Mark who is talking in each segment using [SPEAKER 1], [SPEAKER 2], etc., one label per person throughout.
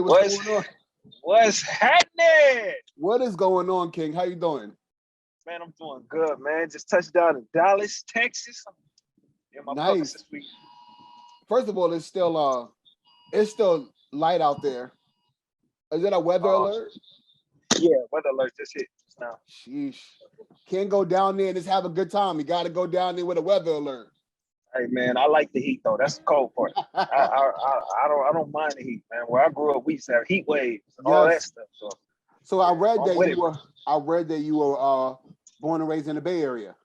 [SPEAKER 1] Hey, what's going on?
[SPEAKER 2] What's happening?
[SPEAKER 1] What is going on, King? How you doing?
[SPEAKER 2] Man, I'm doing good, man. Just touched down in Dallas, Texas. In my post
[SPEAKER 1] Nice.
[SPEAKER 2] this week.
[SPEAKER 1] First of all, it's still light out there. Is it a weather alert?
[SPEAKER 2] Yeah, weather alert just hit just now.
[SPEAKER 1] Sheesh. Can't go down there and just have a good time. You got to go down there with a weather alert.
[SPEAKER 2] Hey man, I like the heat though. That's the cold part. I don't mind the heat, man. Where I grew up, we used to have heat waves and all that stuff.
[SPEAKER 1] So I read
[SPEAKER 2] I'm
[SPEAKER 1] that
[SPEAKER 2] with
[SPEAKER 1] you
[SPEAKER 2] it.
[SPEAKER 1] were born and raised in the Bay Area.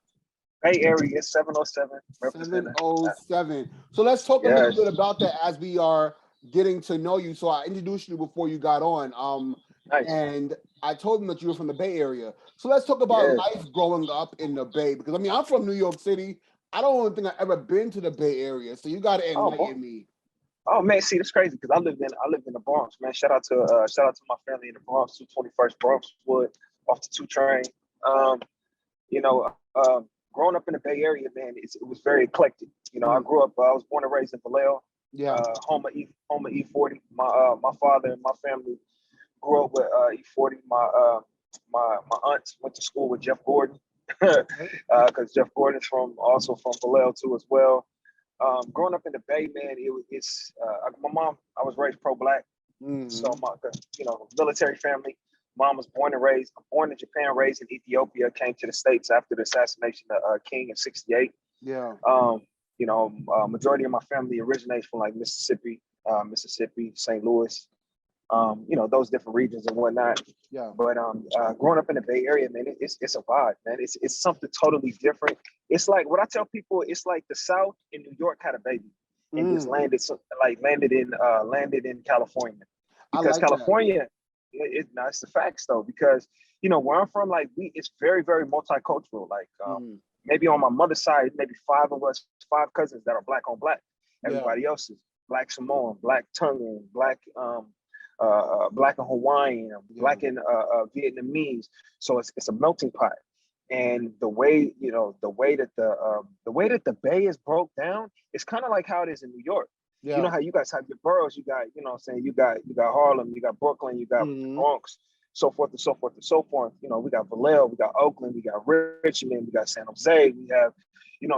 [SPEAKER 2] Bay Area 707. representing.
[SPEAKER 1] 707. So let's talk a little bit about that as we are getting to know you. So I introduced you before you got on.
[SPEAKER 2] Nice.
[SPEAKER 1] And I told them that you were from the Bay Area. So let's talk about life growing up in the Bay. Because I mean, I'm from New York City. I don't think I've ever been to the Bay Area. So you got to enlighten me.
[SPEAKER 2] Oh man, see, that's crazy because I lived in the Bronx, man. Shout out to my family in the Bronx, 221st Bronxwood, off the 2 train. You know, growing up in the Bay Area, man, it was very eclectic. You know, I was born and raised in Vallejo, home of E40. My father and my family grew up with E40. My aunts went to school with Jeff Gordon because Jeff Gordon's also from Vallejo too as well. Growing up in the Bay, man, my mom, I was raised pro-black. So military family. Mom was born in Japan, raised in Ethiopia, came to the States after the assassination of King in '68.
[SPEAKER 1] Yeah.
[SPEAKER 2] Majority of my family originates from like Mississippi, St. Louis, those different regions and whatnot.
[SPEAKER 1] Yeah.
[SPEAKER 2] But growing up in the Bay Area, man, it's a vibe, man. It's something totally different. It's like what I tell people. It's like the South in New York had a baby and just landed in California, because California. It's the facts though, because where I'm from, like it's very, very multicultural. Like maybe on my mother's side, maybe 5 of us, 5 cousins that are black on black. Everybody else is black Samoan, black Tongan, black black and Hawaiian, black and Vietnamese. So it's a melting pot. And the way that the Bay is broke down, it's kind of like how it is in New York. Yeah. You know how you guys have your boroughs, you got, you got Harlem, you got Brooklyn, you got Bronx, so forth and so forth and so forth. We got Vallejo, we got Oakland, we got Richmond, we got San Jose, we have,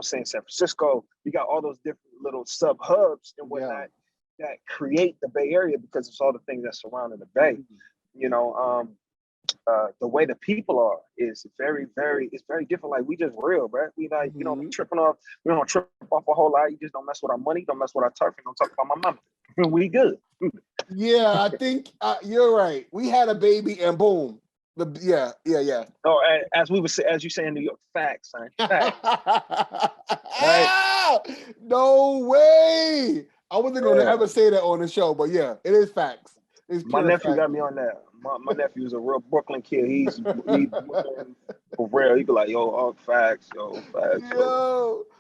[SPEAKER 2] San Francisco. We got all those different little sub hubs and whatnot that create the Bay Area, because it's all the things that surround the Bay. The way the people are is very, very, it's very different. Like we just real, bro. We like, we don't trip off a whole lot. You just don't mess with our money, don't mess with our turf, and don't talk about my mama. We good.
[SPEAKER 1] Yeah, I think you're right. We had a baby and boom. Yeah.
[SPEAKER 2] Oh, as you say in New York, facts, son. Facts. Right?
[SPEAKER 1] No way. I wasn't going to ever say that on the show, but yeah, it is facts.
[SPEAKER 2] My nephew got me on that. My nephew is a real Brooklyn kid. He's for real. He be like, yo, facts.
[SPEAKER 1] Yo.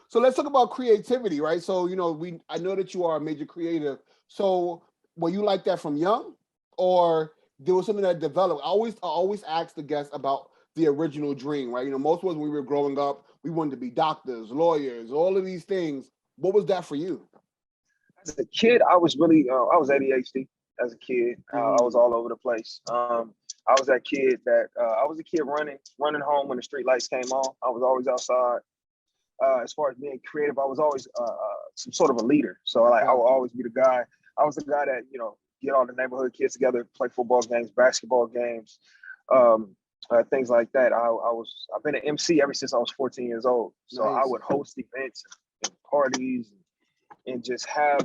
[SPEAKER 1] So let's talk about creativity, right? So, I know that you are a major creative. So were you like that from young, or there was something that developed? I always ask the guests about the original dream, right? Most of us, when we were growing up, we wanted to be doctors, lawyers, all of these things. What was that for you?
[SPEAKER 2] As a kid, I was really, I was ADHD. As a kid, I was all over the place. I was that kid I was a kid running home when the street lights came on. I was always outside. As far as being creative, I was always some sort of a leader. So I would always be the guy. I was the guy that, get all the neighborhood kids together, play football games, basketball games, things like that. I've been an MC ever since I was 14 years old. So nice. I would host events and parties and just I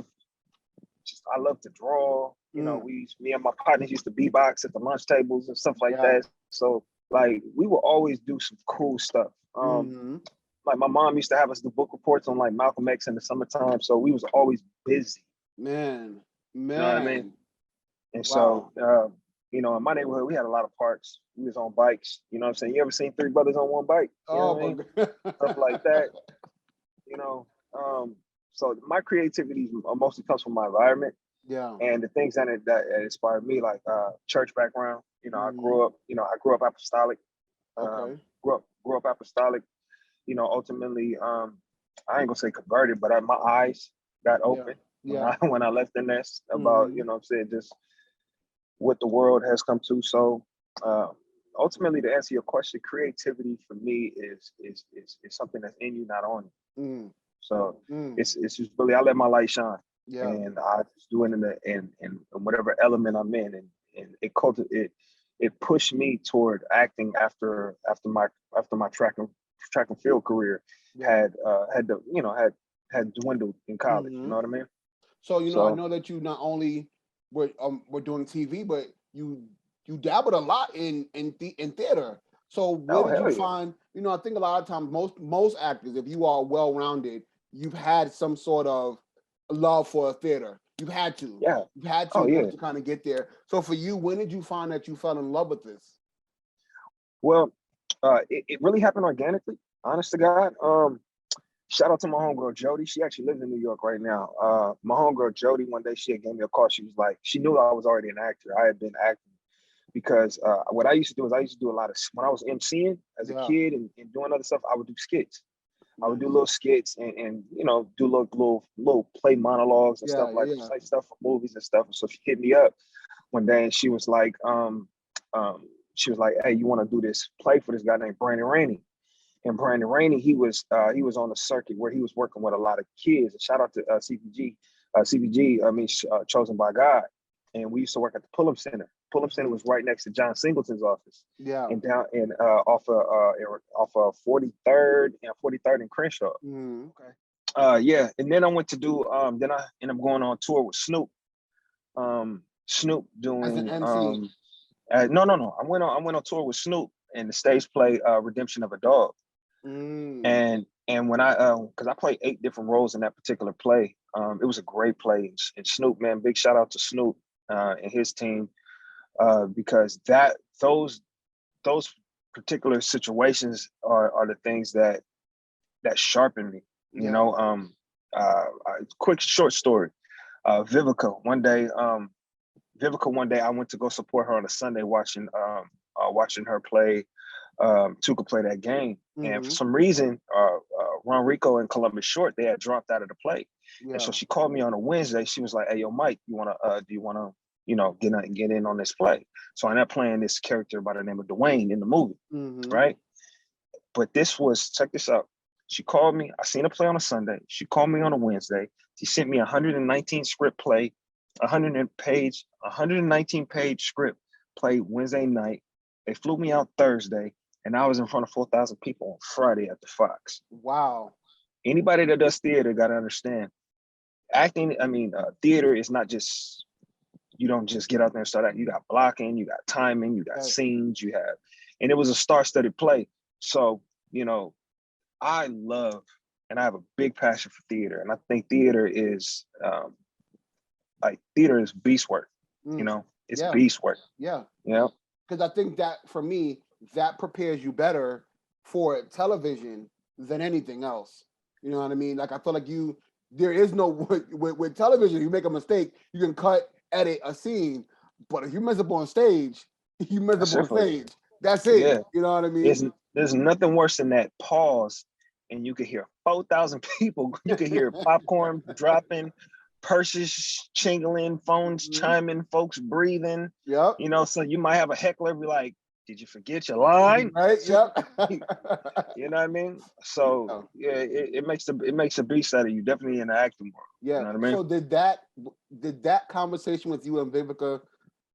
[SPEAKER 2] love to draw. Me and my partners used to beatbox at the lunch tables and stuff like that. So like we would always do some cool stuff. Like my mom used to have us do book reports on like Malcolm X in the summertime. So we was always busy.
[SPEAKER 1] Man.
[SPEAKER 2] You know what I mean? And so, in my neighborhood, we had a lot of parks. We was on bikes. You know what I'm saying? You ever seen 3 brothers on one bike? Stuff like that. So my creativity mostly comes from my environment. Yeah. And the things that inspired me, like church background. I grew up apostolic. Grew up apostolic. Ultimately, I ain't gonna say converted, but my eyes got open when I left the nest about, just what the world has come to. So ultimately, to answer your question, creativity for me is something that's in you, not on you.
[SPEAKER 1] Mm,
[SPEAKER 2] So
[SPEAKER 1] mm,
[SPEAKER 2] it's just really I let my light shine,
[SPEAKER 1] yeah.
[SPEAKER 2] and I just do it in whatever element I'm in, and it pushed me toward acting after my track and field career
[SPEAKER 1] Yeah.
[SPEAKER 2] had dwindled in college. You
[SPEAKER 1] Hmm.
[SPEAKER 2] know what I mean?
[SPEAKER 1] So I
[SPEAKER 2] So
[SPEAKER 1] know that you not only were doing TV, but you dabbled a lot in theater. So where
[SPEAKER 2] oh
[SPEAKER 1] did you
[SPEAKER 2] hell yeah,
[SPEAKER 1] find? I think a lot of times most actors, if you are well rounded, you've had some sort of love for theater. You've had to.
[SPEAKER 2] yeah,
[SPEAKER 1] You've had to
[SPEAKER 2] oh
[SPEAKER 1] in order
[SPEAKER 2] yeah.
[SPEAKER 1] to kind of get there. So for you, when did you find that you fell in love with this?
[SPEAKER 2] Well, it really happened organically. Honest to God. Shout out to my homegirl Jody. She actually lives in New York right now. My homegirl Jody, one day she had gave me a call. She was like, she knew I was already an actor. I had been acting because what I used to do is I used to do a lot of when I was MCing as a
[SPEAKER 1] Yeah.
[SPEAKER 2] kid and doing other stuff. I would do skits. I would do
[SPEAKER 1] Nice.
[SPEAKER 2] little skits and do little play monologues and stuff
[SPEAKER 1] Yeah.
[SPEAKER 2] like
[SPEAKER 1] Yeah.
[SPEAKER 2] stuff for movies and stuff. And so she hit me up one day and um, she was like, hey, you want to do this play for this guy named Brandon Rainey? And Brandon Rainey, he was on the circuit where he was working with a lot of kids. And shout out to CBG, Chosen by God. And we used to work at the Pullum Center. Pullum Center
[SPEAKER 1] Mhm.
[SPEAKER 2] was right next to John Singleton's office,
[SPEAKER 1] Yeah.
[SPEAKER 2] and down and off of 43rd and 43rd and Crenshaw.
[SPEAKER 1] Okay.
[SPEAKER 2] Yeah, and then I went to do. Then I ended up going on tour with Snoop. Snoop
[SPEAKER 1] As an
[SPEAKER 2] doing.
[SPEAKER 1] MC.
[SPEAKER 2] No. I went on tour with Snoop and the stage play Redemption of a Dog.
[SPEAKER 1] Mm.
[SPEAKER 2] And when because I played 8 different roles in that particular play, it was a great play. And Snoop, man, big shout out to Snoop and his team because those particular situations are the things that sharpen me. You
[SPEAKER 1] Yeah.
[SPEAKER 2] know, quick short story. Vivica one day I went to go support her on a Sunday watching her play Tuca play that game. And for
[SPEAKER 1] Hmm.
[SPEAKER 2] some reason, Ron Rico and Columbus Short, they had dropped out of the play. And so
[SPEAKER 1] Yeah.
[SPEAKER 2] she called me on a Wednesday. She was like, hey, yo, Mike, do you want to, get in on this play? So I ended up playing this character by the name of Dwayne in the movie,
[SPEAKER 1] Hmm.
[SPEAKER 2] right? But check this out. She called me. I seen her play on a Sunday. She called me on a Wednesday. She sent me a 119 script play, 119 page script play Wednesday night. They flew me out Thursday, and I was in front of 4,000 people on Friday at the Fox.
[SPEAKER 1] Wow.
[SPEAKER 2] Anybody that does theater got to understand acting. I mean, theater is not just you don't just get out there and start out. You got blocking, you got timing, you got
[SPEAKER 1] Yes.
[SPEAKER 2] scenes, and it was a star-studded play. So you know, I love and I have a big passion for theater, and I think theater is beast work.
[SPEAKER 1] Mm.
[SPEAKER 2] It's
[SPEAKER 1] Yeah.
[SPEAKER 2] beast work.
[SPEAKER 1] Yeah.
[SPEAKER 2] You know,
[SPEAKER 1] Because I think that for me, that prepares you better for television than anything else. You know what I mean? Like I feel like there is no with television. You make a mistake, you can cut, edit a scene, but if you mess up on stage, you mess up
[SPEAKER 2] that's
[SPEAKER 1] on
[SPEAKER 2] it for you.
[SPEAKER 1] stage. That's it.
[SPEAKER 2] Yeah,
[SPEAKER 1] You know what I mean?
[SPEAKER 2] there's nothing worse than that pause, and you could hear 4,000 people. You could hear popcorn dropping, purses jingling, phones
[SPEAKER 1] Mhm.
[SPEAKER 2] chiming, folks breathing.
[SPEAKER 1] Yep.
[SPEAKER 2] So you might have a heckler be like, "Did you forget your line?"
[SPEAKER 1] Right. Yep.
[SPEAKER 2] You know what I mean? So
[SPEAKER 1] Yeah.
[SPEAKER 2] yeah, it makes a beast out of you. Definitely in the acting world. You
[SPEAKER 1] Yeah.
[SPEAKER 2] know what I mean?
[SPEAKER 1] So did that conversation with you and Vivica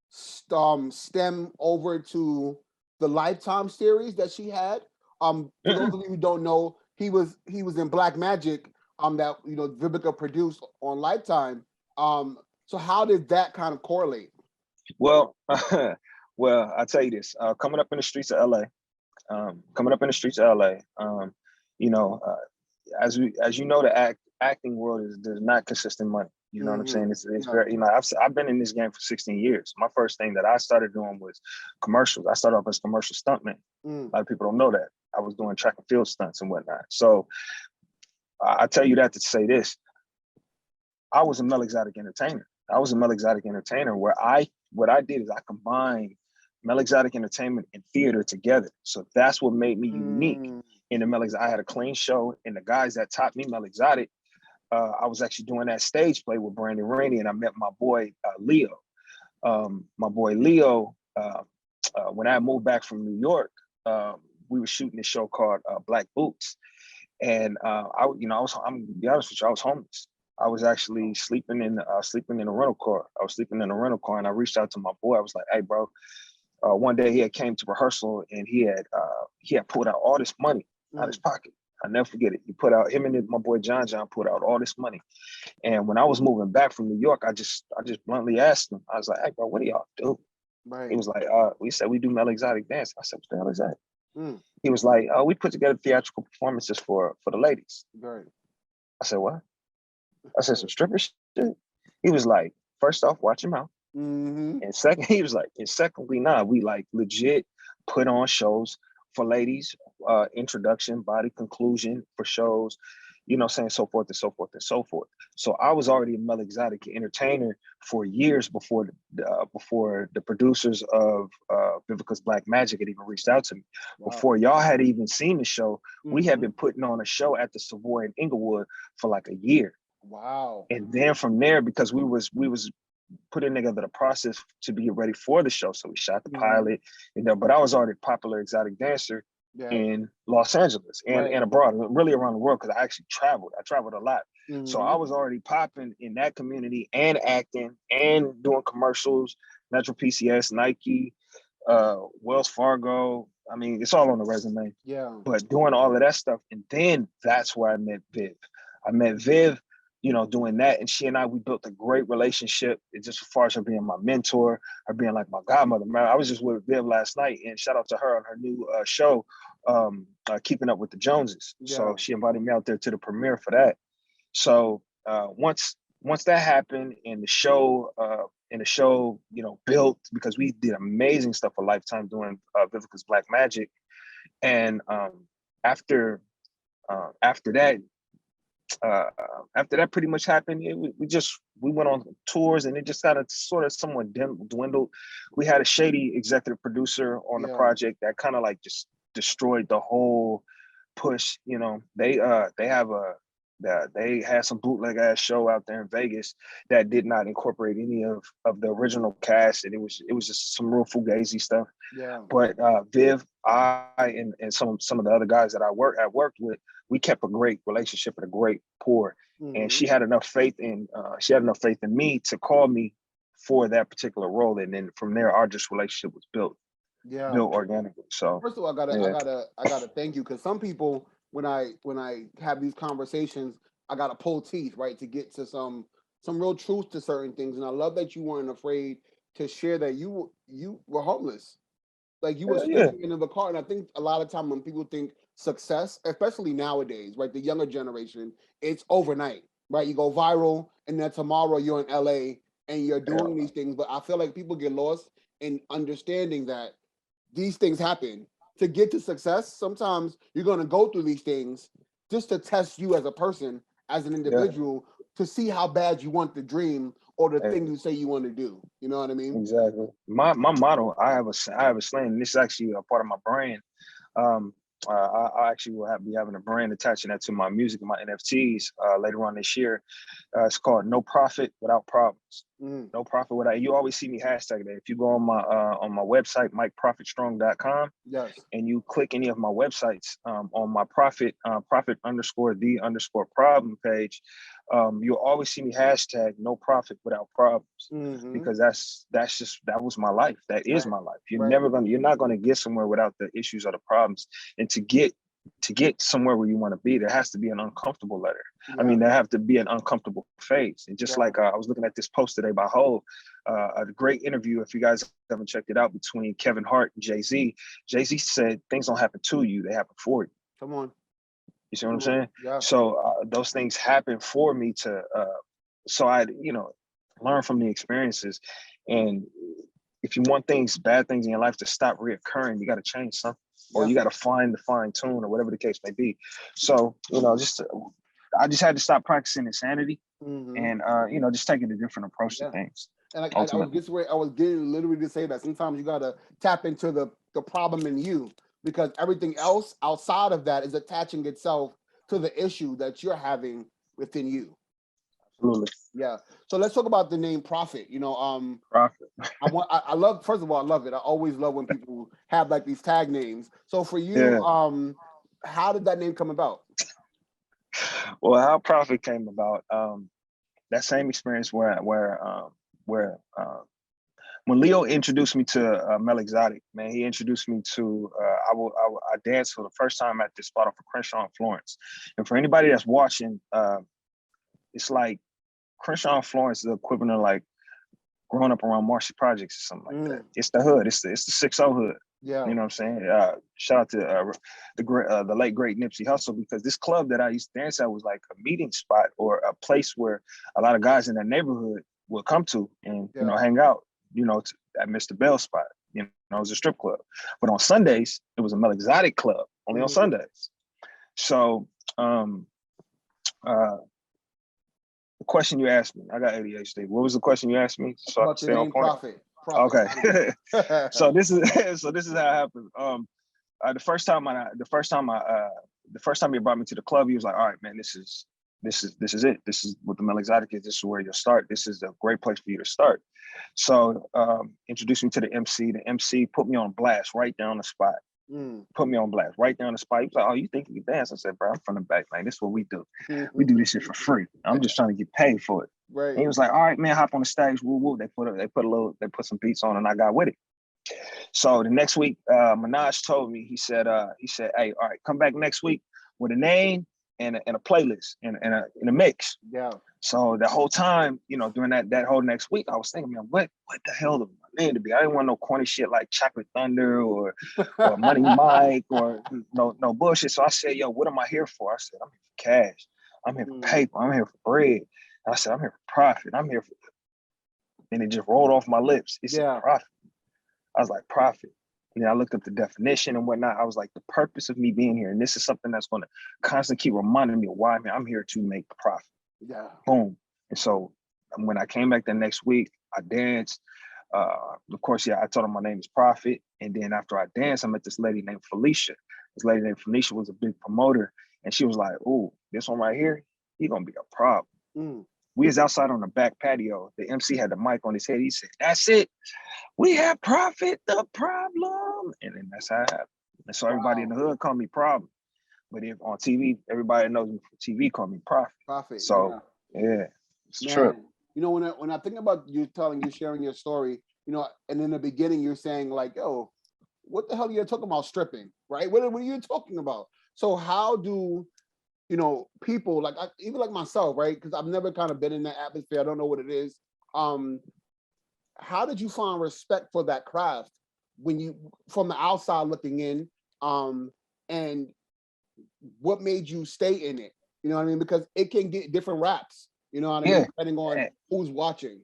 [SPEAKER 1] stem over to the Lifetime series that she had? For those
[SPEAKER 2] Mm-mm.
[SPEAKER 1] of you who don't know, he was in Black Magic. That Vivica produced on Lifetime. So how did that kind of correlate?
[SPEAKER 2] Well, well, I'll tell you this. Coming up in the streets of LA, you know, as you know, the acting world does not consist in money. You know what I'm
[SPEAKER 1] Hmm.
[SPEAKER 2] saying? It's
[SPEAKER 1] Yeah.
[SPEAKER 2] very, I've been in this game for 16 years. My first thing that I started doing was commercials. I started off as commercial stuntman.
[SPEAKER 1] Mm.
[SPEAKER 2] A lot of people don't know that. I was doing track and field stunts and whatnot. So I tell you that to say this. I was a Mel Exotic entertainer. I was a Mel Exotic entertainer where what I did is I combined Mel Exotic entertainment and theater together. So that's what made me unique
[SPEAKER 1] Mm.
[SPEAKER 2] in the Mel Exotic. I had a clean show, and the guys that taught me Mel Exotic, I was actually doing that stage play with Brandon Rainey, and I met my boy Leo. My boy Leo, when I moved back from New York, we were shooting a show called Black Boots, and I'm gonna be honest with you, I was homeless. I was actually sleeping in a rental car. I was sleeping in a rental car, and I reached out to my boy. I was like, "Hey, bro." One day he had came to rehearsal, and he had pulled out all this money out of his pocket. I'll never forget it. He put out him and my boy John put out all this money. And when I was moving back from New York, I just bluntly asked him. I was like, "Hey, bro, what do y'all do?"
[SPEAKER 1] Right.
[SPEAKER 2] He was like, "We said we do male exotic dance." I said, "What the hell is that?"
[SPEAKER 1] Mm.
[SPEAKER 2] He was like, "We put together theatrical performances for the ladies."
[SPEAKER 1] Right.
[SPEAKER 2] I said, "What?" I said, "Some stripper shit." He was like, "First off, watch your mouth."
[SPEAKER 1] Mm-hmm.
[SPEAKER 2] And second, he was like, and secondly, nah, we like legit put on shows for ladies, introduction, body conclusion for shows, saying so forth and so forth and so forth. So I was already a male exotic entertainer for years before the producers of Vivica's Black Magic had even reached out to me.
[SPEAKER 1] Wow.
[SPEAKER 2] Before y'all had even seen the show, we had
[SPEAKER 1] Mm-hmm.
[SPEAKER 2] been putting on a show at the Savoy in Inglewood for like a year.
[SPEAKER 1] Wow.
[SPEAKER 2] And then from there, because we was putting together the process to be ready for the show. So we shot the pilot, but I was already a popular exotic dancer in Los Angeles and abroad, really around the world, because I actually traveled. I traveled a lot. So I was already popping in that community and acting and doing commercials, Metro PCS, Nike, Wells Fargo. I mean, it's all on the resume.
[SPEAKER 1] Yeah.
[SPEAKER 2] But doing all of that stuff. And then that's where I met Viv. I met Viv, doing that. And she and I, we built a great relationship. It's just as far as her being my mentor, her being like my godmother. Man, I was just with Viv last night, and shout out to her on her new show, Keeping Up with the Joneses. Yeah. So she invited me out there to the premiere for that. So once that happened, and the show built, because we did amazing stuff for Lifetime doing Vivica's Black Magic. And after that, pretty much happened, we went on tours, and it just got sort of somewhat dwindled. We had a shady executive producer on the project that kind of like just destroyed the whole push. They had some bootleg ass show out there in Vegas that did not incorporate any of the original cast, and it was just some real fugazi stuff.
[SPEAKER 1] Yeah.
[SPEAKER 2] But Viv, I, and some of the other guys that I worked with, we kept a great relationship and a great rapport. And she had enough faith in me to call me for that particular role, and then from there, our relationship was built organically. So
[SPEAKER 1] first of all, I gotta thank you, because some people, when I have these conversations, I gotta pull teeth, right, to get to some real truth to certain things. And I love that you weren't afraid to share that you were homeless. Like, you were sleeping in the car. And I think a lot of time when people think success, especially nowadays, right, the younger generation, it's overnight, right? You go viral, and then tomorrow you're in LA and you're doing these things. But I feel like people get lost in understanding that these things happen. To get to success, sometimes you're going to go through these things just to test you as a person, as an individual, to see how bad you want the dream or the thing you say you want to do. You know what I mean?
[SPEAKER 2] Exactly. My motto, I have a slang, and this is actually a part of my brand. I actually will be having a brand attaching that to my music and my NFTs later on this year. It's called No Profit Without Problems. No profit without. You always see me hashtag that. If you go on my website, MikeProfitStrong.com, and you click any of my websites on my profit _the_problem page, you'll always see me hashtag No Profit Without Problems, because that was my life. That is my life. You're not gonna get somewhere without the issues or the problems. And to get somewhere where you want to be, there has to be an uncomfortable letter. I mean, there have to be an uncomfortable phase. And just like I was looking at this post today by Hov, a great interview, if you guys haven't checked it out, between Kevin Hart and Jay-Z. Jay-Z said things don't happen to you, they happen for you.
[SPEAKER 1] Come on.
[SPEAKER 2] You see what I'm saying? Yeah. So those things happen for me so I learn from the experiences. And if you want bad things in your life to stop reoccurring, you got to change something. Or you got to find the fine tune, or whatever the case may be. So, I just had to stop practicing insanity, and, just taking a different approach to things.
[SPEAKER 1] And I was getting literally to say that sometimes you got to tap into the problem in you, because everything else outside of that is attaching itself to the issue that you're having within you.
[SPEAKER 2] Absolutely.
[SPEAKER 1] Yeah. So let's talk about the name Prophet.
[SPEAKER 2] Profit.
[SPEAKER 1] I love, first of all, I love it. I always love when people have like these tag names. So for you,
[SPEAKER 2] Yeah.
[SPEAKER 1] how did that name come about?
[SPEAKER 2] Well, how profit came about, that same experience where when Leo introduced me to Mel Exotic, man, he introduced me to I danced for the first time at this spot off of Crenshaw and Florence. And for anybody that's watching, it's like Crenshaw and Florence is the equivalent of like growing up around Marcy Projects or something like that. It's the hood. It's the 6-0 hood.
[SPEAKER 1] Yeah.
[SPEAKER 2] You know what I'm saying? Shout out to the late great Nipsey Hussle, because this club that I used to dance at was like a meeting spot or a place where a lot of guys in that neighborhood would come to and hang out. At Mr. Bell's spot. It was a strip club. But on Sundays, it was a Mel Exotic club only on Sundays. So the question you asked me, I got ADHD. What was the question you asked me? So
[SPEAKER 1] about the name Prophet.
[SPEAKER 2] Okay. so this is how it happened. The first time he brought me to the club, he was like, "All right, man, this is it. This is what the Mel Exotic is. This is where you'll start. This is a great place for you to start." So introduced me to the MC. The MC put me on blast right down the spot. Put me on blast right down the spot. He was like, "Oh, you think you can dance?" I said, "Bro, I'm from the back, man. This is what we do. We do this shit for free. I'm just trying to get paid for it."
[SPEAKER 1] Right.
[SPEAKER 2] And he was like, "All right, man, hop on the stage. Woo woo." They put some beats on, and I got with it. So the next week, Minaj told me, he said, "Hey, all right, come back next week with a name and a playlist and a mix."
[SPEAKER 1] Yeah.
[SPEAKER 2] So the whole time, during that whole next week, I was thinking, man, what the hell is my name to be? I didn't want no corny shit like Chocolate Thunder or Money Mike or no bullshit. So I said, "Yo, what am I here for?" I said, "I'm here for cash. I'm here for paper. I'm here for bread." And I said, "I'm here for profit. I'm here for," and it just rolled off my lips. It's a profit. I was like, profit. And then I looked up the definition and whatnot. I was like, the purpose of me being here, and this is something that's going to constantly keep reminding me of why, man, I'm here to make profit.
[SPEAKER 1] Yeah.
[SPEAKER 2] Boom. And so when I came back the next week, I danced. Of course, I told her my name is Prophet. And then after I danced, I met this lady named Felicia. This lady named Felicia was a big promoter. And she was like, "Oh, this one right here, he going to be a problem." We was outside on the back patio. The MC had the mic on his head. He said, "That's it. We have Prophet, the problem." And then that's how it happened. And so everybody in the hood called me Problem. But if on TV, everybody knows me from TV call me Prophet.
[SPEAKER 1] Prophet.
[SPEAKER 2] So it's true.
[SPEAKER 1] When I think about you sharing your story, and in the beginning you're saying like, "Yo, what the hell are you talking about stripping?" Right? What are you talking about? So how do people like even like myself, right? Because I've never kind of been in that atmosphere. I don't know what it is. How did you find respect for that craft when you from the outside looking in? And what made you stay in it? You know what I mean? Because it can get different raps, you know what I mean, depending on who's watching.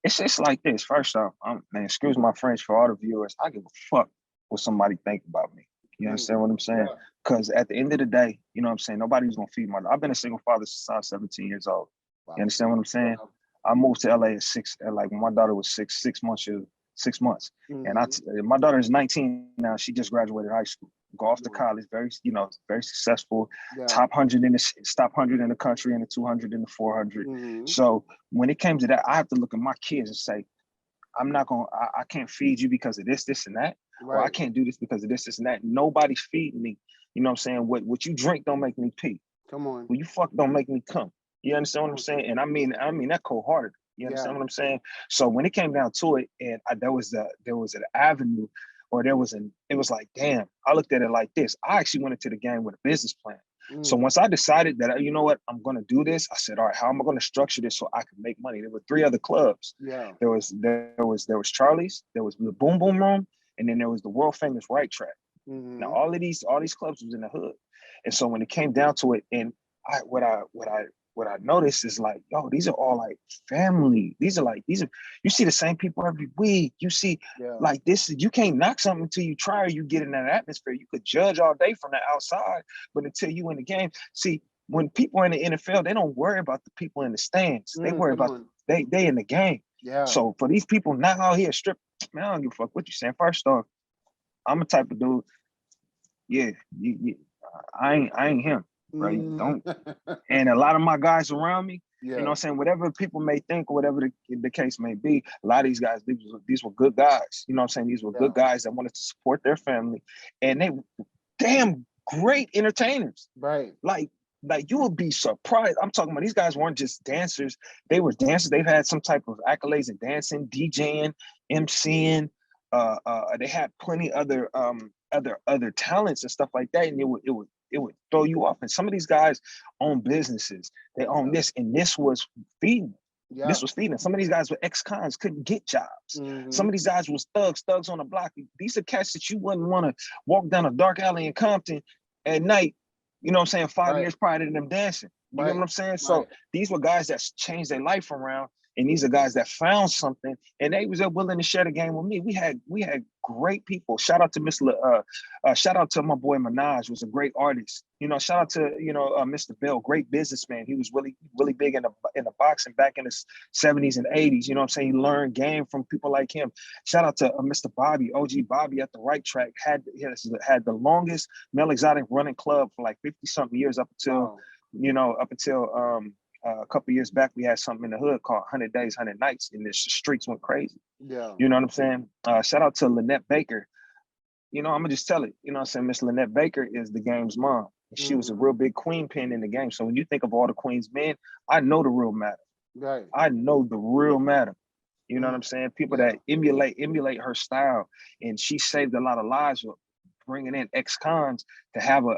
[SPEAKER 2] It's like this. First off, man, excuse my French for all the viewers. I give a fuck what somebody think about me. You understand what I'm saying? Because at the end of the day, you know what I'm saying, nobody's gonna feed my. I've been a single father since I was 17 years old. Wow. You understand what I'm saying? Wow. I moved to LA at when my daughter was six months. And my daughter is 19 now. She just graduated high school. Go off to college, very successful, top 100 in the country, and the 200 and the 400. So when it came to that, I have to look at my kids and say, I can't feed you because of this, and that. Right. Or I can't do this because of this, and that. Nobody's feeding me. You know what I'm saying? What you drink don't make me pee.
[SPEAKER 1] Come on.
[SPEAKER 2] What you fuck don't make me come. You understand what I'm saying? And I mean that cold-hearted. You understand what I'm saying? So when it came down to it, and there was an avenue, or it was like, damn, I looked at it like this. I actually went into the game with a business plan. So once I decided that, you know what, I'm going to do this, I said, all right, how am I going to structure this so I can make money? There were 3 other clubs. Yeah. There was Charlie's, there was the Boom Boom Room, and then there was the world famous Right Track. Now all these clubs was in the hood. And so when it came down to it, and what I noticed is like, yo, these are all like family. These are you see the same people every week. You see like this, you can't knock something until you try or you get in that atmosphere. You could judge all day from the outside, but until you in the game, see, when people in the NFL, they don't worry about the people in the stands. They worry about they in the game. Yeah. So for these people not out here strip, man, I don't give a fuck what you saying. First off, I'm a type of dude. Yeah, I ain't him. Right? Don't. And a lot of my guys around me, You know what I'm saying? Whatever people may think, or whatever the case may be, a lot of these guys, these were good guys. You know what I'm saying? These were good guys that wanted to support their family, and they were damn great entertainers.
[SPEAKER 1] Right.
[SPEAKER 2] Like you would be surprised. I'm talking about these guys weren't just dancers. They were dancers. They've had some type of accolades in dancing, DJing, MCing. They had plenty other talents and stuff like that. And it would throw you off. And some of these guys own businesses. They own this, and this was feeding.
[SPEAKER 1] Yeah.
[SPEAKER 2] This was feeding. Some of these guys were ex-cons, couldn't get jobs. Some of these guys was thugs on the block. These are cats that you wouldn't want to walk down a dark alley in Compton at night, you know what I'm saying, 5 years prior to them dancing. You know what I'm saying? So these were guys that changed their life around, and these are guys that found something, and they was willing to share the game with me. We had great people. Shout out to shout out to my boy Minaj, was a great artist. You know, shout out to Mr. Bill, great businessman. He was really big in the boxing back in the 70s and 80s. You know what I'm saying? He learned game from people like him. Shout out to Mr. Bobby, OG Bobby at the Right Track, had the longest Mel Exotic running club for like 50 something years up until a couple of years back. We had something in the hood called 100 Days, 100 Nights, and the streets went crazy.
[SPEAKER 1] Yeah.
[SPEAKER 2] You know what I'm saying? Shout out to Lynette Baker. You know, I'm gonna just tell it. You know what I'm saying? Miss Lynette Baker is the game's mom. She was a real big queen pin in the game. So when you think of all the Queen's men, I know the real matter.
[SPEAKER 1] Right.
[SPEAKER 2] I know the real matter. You know what I'm saying? People that emulate her style. And she saved a lot of lives with bringing in ex-cons to have a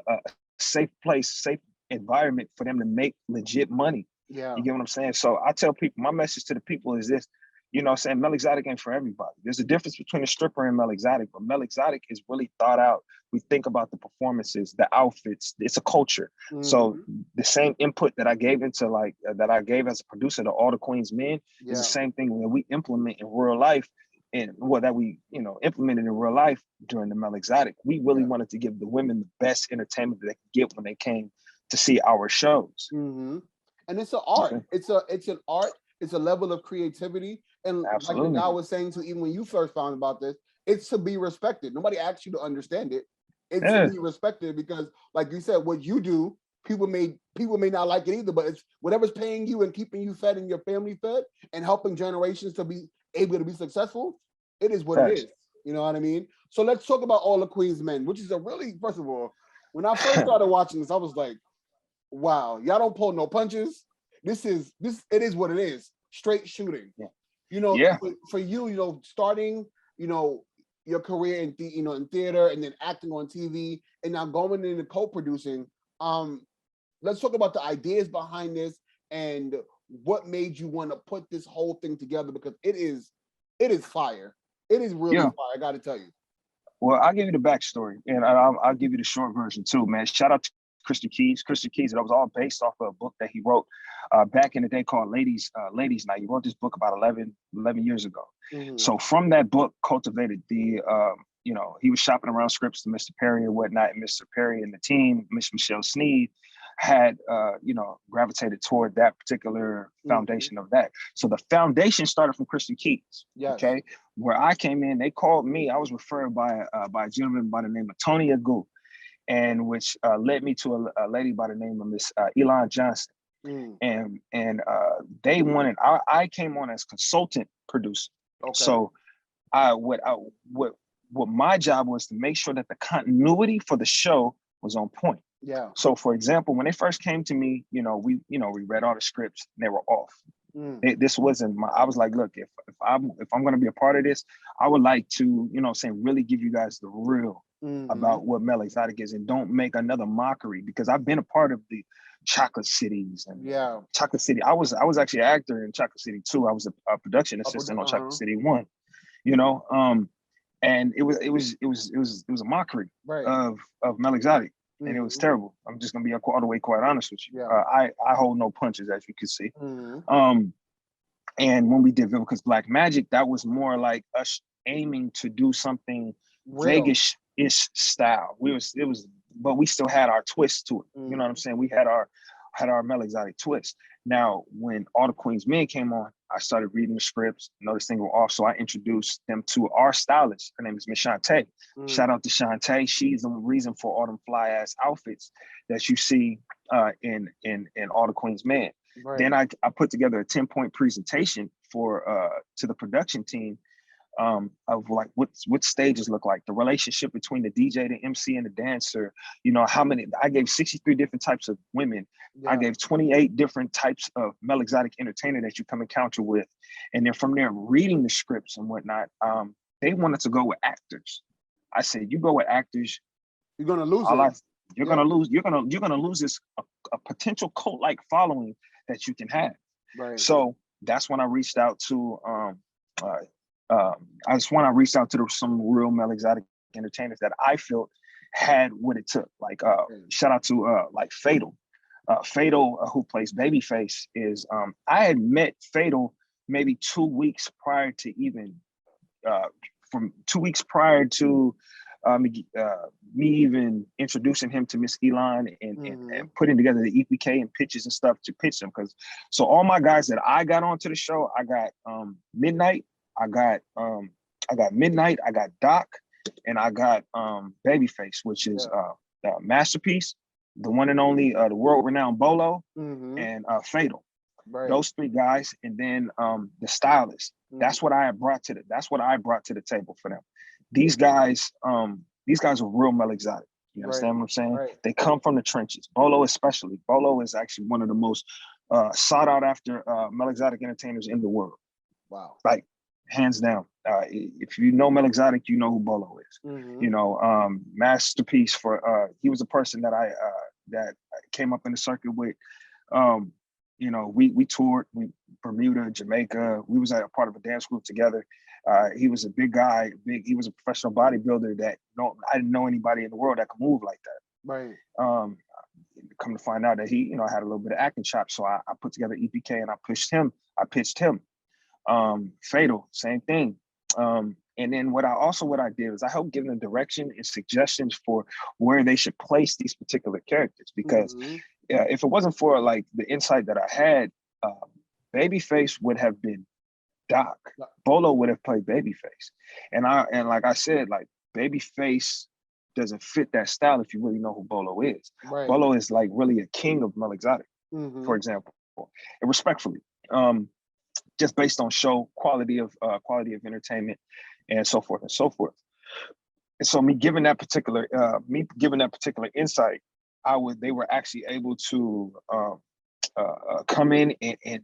[SPEAKER 2] safe place, safe environment for them to make legit money.
[SPEAKER 1] Yeah.
[SPEAKER 2] You get what I'm saying? So I tell people, my message to the people is this, you know what I'm saying? Mel Exotic ain't for everybody. There's a difference between a stripper and Mel Exotic, but Mel Exotic is really thought out. We think about the performances, the outfits, it's a culture. So the same input that I gave into that I gave as a producer to all the Queen's men is the same thing that we implement in real life, and that we, implemented in real life during the Mel Exotic. We really wanted to give the women the best entertainment that they could get when they came to see our shows.
[SPEAKER 1] And it's an art. Okay. It's an art. It's a level of creativity. And
[SPEAKER 2] absolutely,
[SPEAKER 1] like the guy was saying too, even when you first found about this, it's to be respected. Nobody asked you to understand it. It's to be respected because, like you said, what you do, people may not like it either, but it's whatever's paying you and keeping you fed and your family fed and helping generations to be able to be successful. It is what it is. You know what I mean? So let's talk about All the Queen's Men, which is a really, first of all, when I first started watching this, I was like, wow, y'all don't pull no punches. It is what it is. Straight shooting. For you, starting, your career in in theater and then acting on TV and now going into co-producing. Let's talk about the ideas behind this and what made you want to put this whole thing together, because it is fire. It is really fire, I got to tell you.
[SPEAKER 2] Well, I'll give you the backstory, and I'll give you the short version too, man. Shout out to Christian Keys, that was all based off of a book that he wrote back in the day called Ladies Night. He wrote this book about 11 years ago. So from that book cultivated the, he was shopping around scripts to Mr. Perry and whatnot, and Mr. Perry and the team, Miss Michelle Sneed, had, gravitated toward that particular foundation of that. So the foundation started from Christian Keys, okay? Where I came in, they called me, I was referred by a gentleman by the name of Tony Agu, and which led me to a lady by the name of Miss Elon Johnson. And they wanted, I came on as consultant producer. Okay. So what my job was to make sure that the continuity for the show was on point.
[SPEAKER 1] Yeah.
[SPEAKER 2] So for example, when they first came to me, we read all the scripts and they were off. This wasn't I was like, look, if I'm going to be a part of this, I would like to, really give you guys the real about what Mel Exotic is, and don't make another mockery, because I've been a part of the Chocolate Cities and Chocolate City. I was actually an actor in Chocolate City 2. I was a production assistant on Chocolate City 1, and it was a mockery of Mel Exotic. And it was terrible. I'm just gonna be all the way quite honest with you. I hold no punches, as you can see. And when we did Vivica's Black Magic, that was more like us aiming to do something Vegas-ish style. But we still had our twist to it. You know what I'm saying? We had our Mel Exotic twist. Now, when All the Queen's Men came on, I started reading the scripts, noticed things were off, so I introduced them to our stylist. Her name is Miss Shantae. Shout out to Shantae. She's the reason for all them fly-ass outfits that you see in All the Queen's Men.
[SPEAKER 1] Right.
[SPEAKER 2] Then I put together a 10-point presentation for to the production team of like what stages look like, the relationship between the DJ, the MC, and the dancer. You know, how many, I gave 63 different types of women.
[SPEAKER 1] Yeah.
[SPEAKER 2] I gave 28 different types of male exotic entertainer that you come encounter with. And then from there, reading the scripts and whatnot, they wanted to go with actors. I said, you go with actors,
[SPEAKER 1] you're gonna lose it.
[SPEAKER 2] You're gonna lose. You're gonna lose this a potential cult-like following that you can have.
[SPEAKER 1] Right.
[SPEAKER 2] So that's when I reached out to I reached out to some real male exotic entertainers that I felt had what it took. Like shout out to like Fatal. Fatal, who plays Babyface, is I had met Fatal maybe 2 weeks prior to even from 2 weeks prior to me even introducing him to Miss Elon and putting together the EPK and pitches and stuff to pitch them. Because so all my guys that I got onto the show, I got Midnight, I got Midnight, I got Doc, and I got Babyface, which is Masterpiece, the one and only the world-renowned Bolo, and Fatal. Right. Those three guys, and then the stylist. That's what I brought to the table for them. These guys are real male exotic. You understand what I'm saying? Right. They come from the trenches. Bolo especially. Bolo is actually one of the most sought out after male exotic entertainers in the world. Wow. Like hands down. If you know male exotic, you know who Bolo is. You know, Masterpiece he was a person that I came up in the circuit with. You know, we toured Bermuda, Jamaica. We was at a part of a dance group together. He was a big guy. He was a professional bodybuilder that I didn't know anybody in the world that could move like that. Right. Come to find out that he, you know, had a little bit of acting chops. So I put together EPK and I pitched him. Fatal, same thing. And then what I did is I helped give them direction and suggestions for where they should place these particular characters. Because if it wasn't for like the insight that I had, Babyface would have been Doc. Bolo would have played Babyface. And like I said, like Babyface doesn't fit that style if you really know who Bolo is. Right. Bolo is like really a king of male exotic, for example. And respectfully, just based on show quality of entertainment and so forth and so forth. And so me giving that particular insight, they were actually able to come in and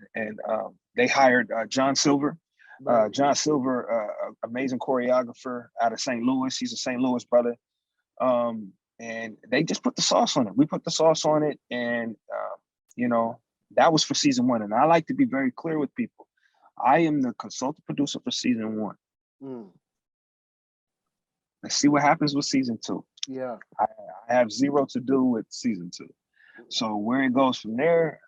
[SPEAKER 2] they hired John Silver. John Silver, amazing choreographer out of St. Louis. He's a St. Louis brother. And they just put the sauce on it. We put the sauce on it. And, you know, that was for season 1. And I like to be very clear with people. I am the consultant producer for season 1. Let's see what happens with season 2. Yeah, I have zero to do with season 2. So where it goes from there.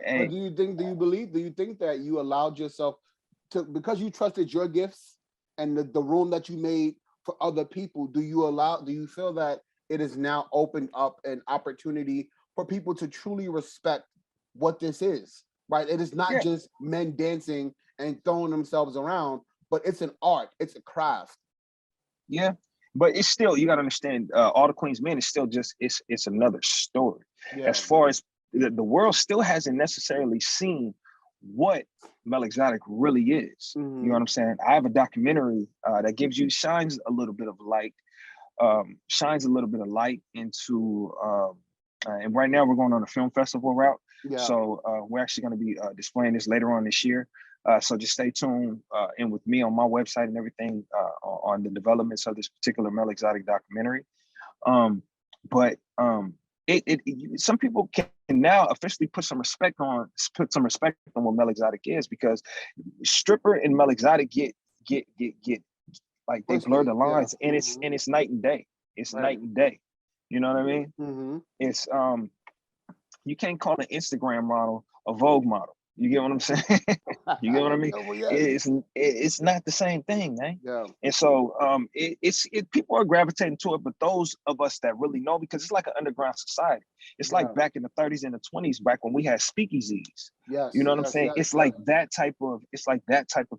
[SPEAKER 1] Hey. But do you think that you allowed yourself to, because you trusted your gifts and the room that you made for other people, do you feel that it is now opened up an opportunity for people to truly respect what this is, right? It is not just men dancing and throwing themselves around, but it's an art, it's a craft.
[SPEAKER 2] Yeah, but it's still, you got to understand, All the Queen's Men is still just, it's another story. As far as the world still hasn't necessarily seen what male exotic really is. You know what I'm saying? I have a documentary that shines a little bit of light into, and right now we're going on a film festival route. Yeah. So we're actually going to be displaying this later on this year. So just stay tuned in with me on my website and everything on the developments of this particular male exotic documentary. But some people can now officially put some respect on what male exotic is, because stripper and male exotic get like they blur the lines, and it's night and day. It's night and day. You know what I mean? It's you can't call an Instagram model a Vogue model. You get what I'm saying? You get what I mean? It's not the same thing, man. Yeah. And so people are gravitating to it, but those of us that really know, because it's like an underground society. It's like back in the 30s and the 20s, back when we had speakeasies. Yes. You know what I'm saying? It's like that type of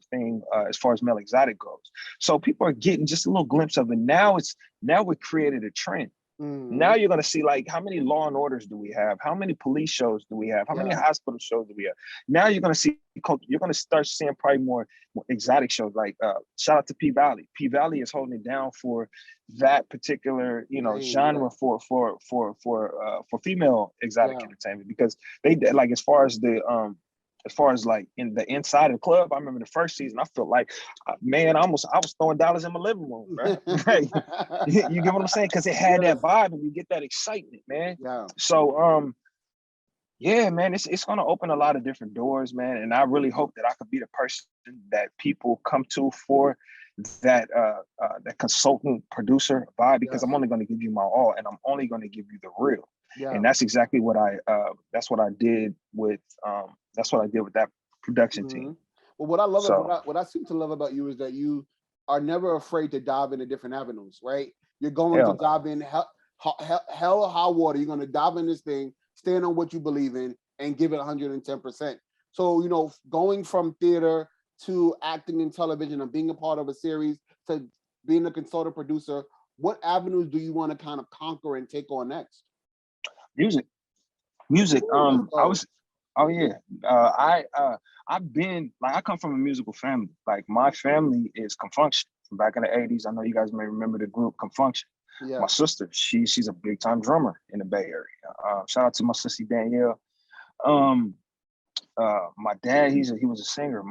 [SPEAKER 2] thing as far as male exotic goes. So people are getting just a little glimpse of it. Now it created a trend. Now you're going to see like how many Law and Orders do we have? How many police shows do we have? How many hospital shows do we have? Now you're going to see, you're going to start seeing probably more exotic shows. Like shout out to P Valley. P Valley is holding it down for that particular, you know, genre for female exotic entertainment, because they like as far as like in the inside of the club, I remember the first season, I felt like, man, I was throwing dollars in my living room, bro. Right? You get what I'm saying? Because it had that vibe and you get that excitement, man.
[SPEAKER 1] Yeah.
[SPEAKER 2] So, yeah, man, it's going to open a lot of different doors, man. And I really hope that I could be the person that people come to for that consultant producer vibe, because I'm only going to give you my all, and I'm only going to give you the real. Yeah. And that's exactly what that's what I did with that production team.
[SPEAKER 1] Well, what I love, what I seem to love about you is that you are never afraid to dive into different avenues, right? You're going to dive in hell or high water. You're going to dive in this thing, stand on what you believe in, and give it 110%. So, you know, going from theater to acting in television and being a part of a series to being a consultant producer, what avenues do you want to kind of conquer and take on next?
[SPEAKER 2] Music. I've been like, I come from a musical family. Like my family is Confunction from back in the 80s. I know you guys may remember the group Confunction. Yeah. My sister, she's a big time drummer in the Bay Area. Shout out to my sister Danielle. My dad, he was a singer.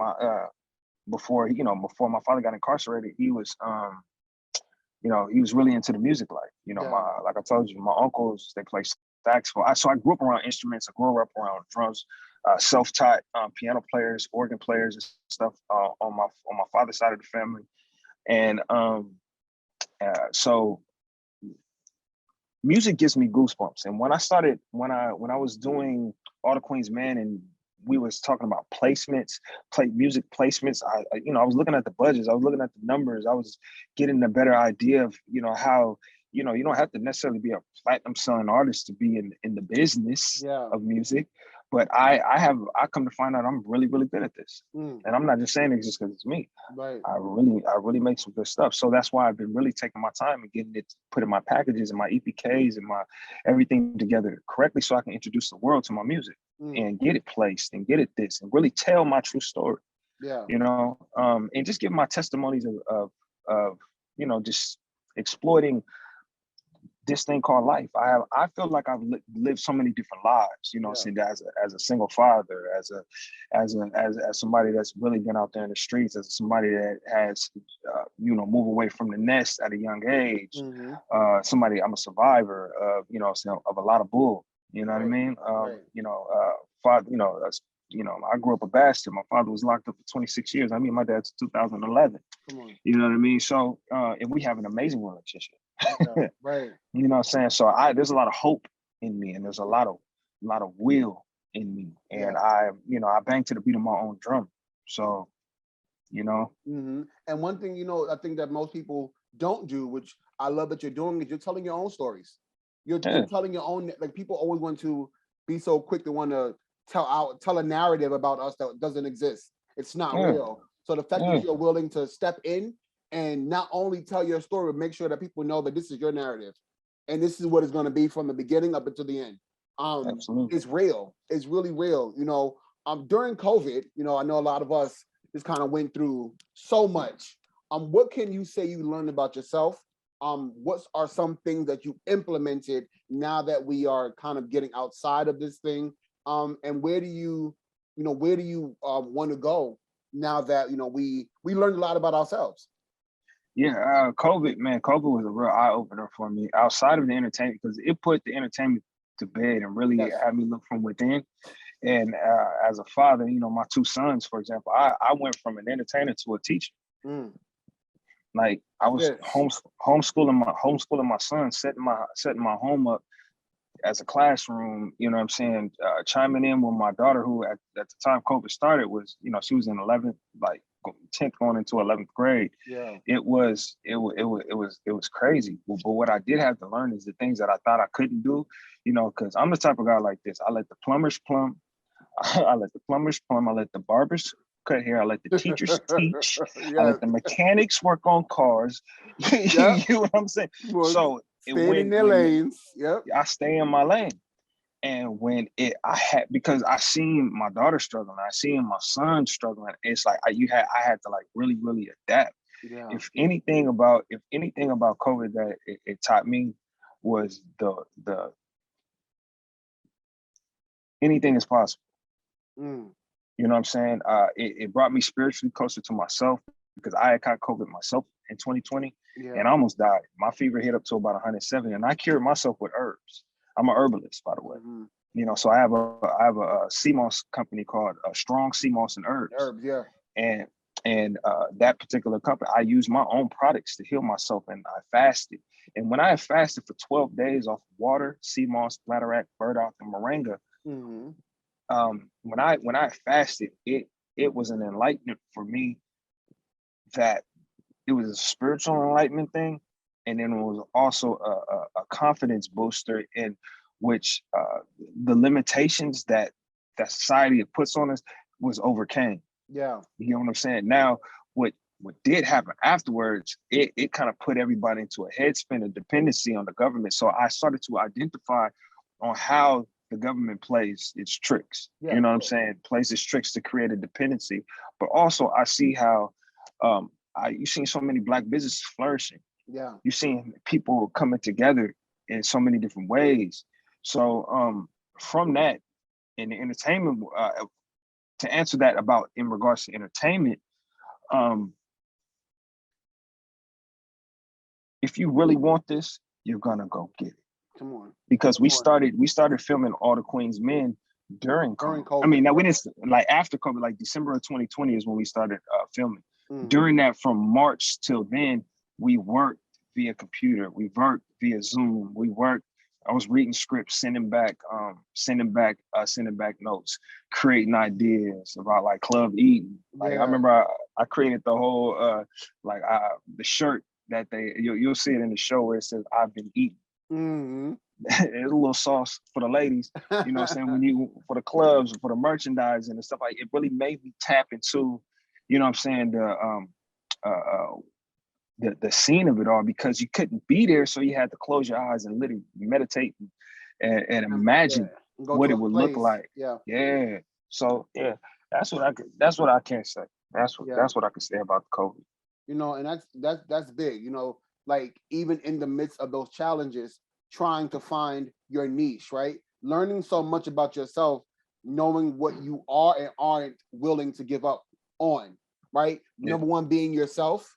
[SPEAKER 2] Before my father got incarcerated, he was he was really into the music life. Like I told you, my uncles, they play saxophone. So I grew up around instruments. I grew up around drums, self-taught piano players, organ players, and stuff on my father's side of the family. And so music gives me goosebumps. And when I was doing All the Queen's Men, and we was talking about music placements, I was looking at the budgets, I was looking at the numbers, I was getting a better idea of, how, you don't have to necessarily be a platinum selling artist to be in the business of music. But I come to find out I'm really, really good at this. And I'm not just saying it just because it's me. Right. I really make some good stuff. So that's why I've been really taking my time and getting it, putting my packages and my EPKs and my everything together correctly, so I can introduce the world to my music and get it placed and get it this and really tell my true story. Yeah. And just give my testimonies of just exploiting this thing called life. I feel like I've lived so many different lives, as a single father, as somebody that's really been out there in the streets, as somebody that has moved away from the nest at a young age. Somebody, I'm a survivor of of a lot of bull. You know what I mean? Father, I grew up a bastard. My father was locked up for 26 years. I mean, my dad's 2011. You know what I mean? So, and we have an amazing relationship. Right. You know what I'm saying? So there's a lot of hope in me, and there's a lot of will in me. And I bang to the beat of my own drum. So,
[SPEAKER 1] And one thing, I think that most people don't do, which I love that you're doing, is you're telling your own stories. You're telling your own, like, people always want to be so quick to want to tell a narrative about us that doesn't exist. It's not real. So the fact that you're willing to step in and not only tell your story, but make sure that people know that this is your narrative and this is what it's going to be from the beginning up until the end. It's real. It's really real. During COVID, I know a lot of us just kind of went through so much. What can you say you learned about yourself? What are some things that you implemented now that we are kind of getting outside of this thing? And where do you want to go now that, we learned a lot about ourselves?
[SPEAKER 2] Yeah, COVID was a real eye opener for me outside of the entertainment, because it put the entertainment to bed and really had me look from within. And as a father, my two sons, for example, I went from an entertainer to a teacher. Like I was homeschooling my son, setting my home up as a classroom, chiming in with my daughter, who at the time COVID started was, she was in 11th, like 10th going into 11th grade. Yeah. It was crazy. But what I did have to learn is the things that I thought I couldn't do, because I'm the type of guy like this. I let the plumbers plumb. I let the plumbers plumb. I let the barbers cut hair. I let the teachers teach. I let the mechanics work on cars. You know what I'm saying? Well, so
[SPEAKER 1] Staying in their lanes. Yep.
[SPEAKER 2] I stay in my lane. And when because I seen my daughter struggling, I seen my son struggling. It's like I had to like really, really adapt.
[SPEAKER 1] Yeah.
[SPEAKER 2] If anything about COVID that it taught me was the anything is possible.
[SPEAKER 1] Mm.
[SPEAKER 2] You know what I'm saying? It brought me spiritually closer to myself because I had caught COVID myself in 2020 and I almost died. My fever hit up to about 107 and I cured myself with herbs. I'm an herbalist, by the way.
[SPEAKER 1] Mm-hmm.
[SPEAKER 2] You know, so I have a sea moss company called Strong Sea Moss and Herbs.
[SPEAKER 1] Herbs, yeah.
[SPEAKER 2] And that particular company, I use my own products to heal myself, and I fasted. And when I fasted for 12 days off water, sea moss, bladderwrack, burdock, and moringa,
[SPEAKER 1] Mm-hmm.
[SPEAKER 2] when I fasted, it was an enlightenment for me that it was a spiritual enlightenment thing, and then it was also a confidence booster in which the limitations that society puts on us was overcame.
[SPEAKER 1] Yeah.
[SPEAKER 2] You know what I'm saying? Now, what did happen afterwards, it kind of put everybody into a headspin of dependency on the government. So I started to identify on how the government plays its tricks.
[SPEAKER 1] Yeah.
[SPEAKER 2] You know what I'm saying? Plays its tricks to create a dependency. But also I see how you've seen so many Black businesses flourishing.
[SPEAKER 1] Yeah.
[SPEAKER 2] You've seen people coming together in so many different ways. So from that, in the entertainment, to answer that about in regards to entertainment, if you really want this, you're gonna go get it.
[SPEAKER 1] Come on.
[SPEAKER 2] Because we started filming All the Queen's Men during COVID. I mean, now we didn't like after COVID, like December of 2020 is when we started filming. Mm-hmm. During that, from March till then, we worked via computer, we worked via Zoom, I was reading scripts, sending back notes, creating ideas about like Club Eden. Like I remember I created the whole the shirt that you'll see it in the show where it says "I've been eating." Mm-hmm. It's a little sauce for the ladies, you know what I'm saying? For the clubs, for the merchandise and stuff, like it really made me tap into, you know what I'm saying, the scene of it all, because you couldn't be there, so you had to close your eyes and literally meditate and imagine what it would look like. Yeah. So yeah, that's what I can say. That's what I can say about COVID.
[SPEAKER 1] You know, and that's big. You know, like even in the midst of those challenges, trying to find your niche, right? Learning so much about yourself, knowing what you are and aren't willing to give up on, right? Yeah. Number one, being yourself.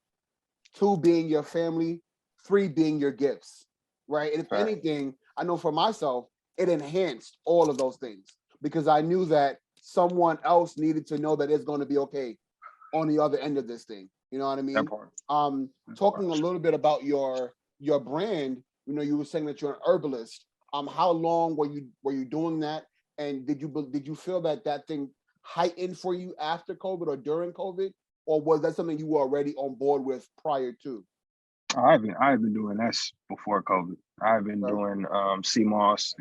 [SPEAKER 1] 2, being your family. 3, being your gifts, right? And if anything, I know for myself, it enhanced all of those things because I knew that someone else needed to know that it's going to be okay on the other end of this thing. You know what I mean? Talking a little bit about your brand, you know, you were saying that you're an herbalist. How long were you doing that? And did you feel that thing heightened for you after COVID or during COVID? Or was that something you were already on board with prior to?
[SPEAKER 2] I've been doing that before COVID. I've been doing sea moss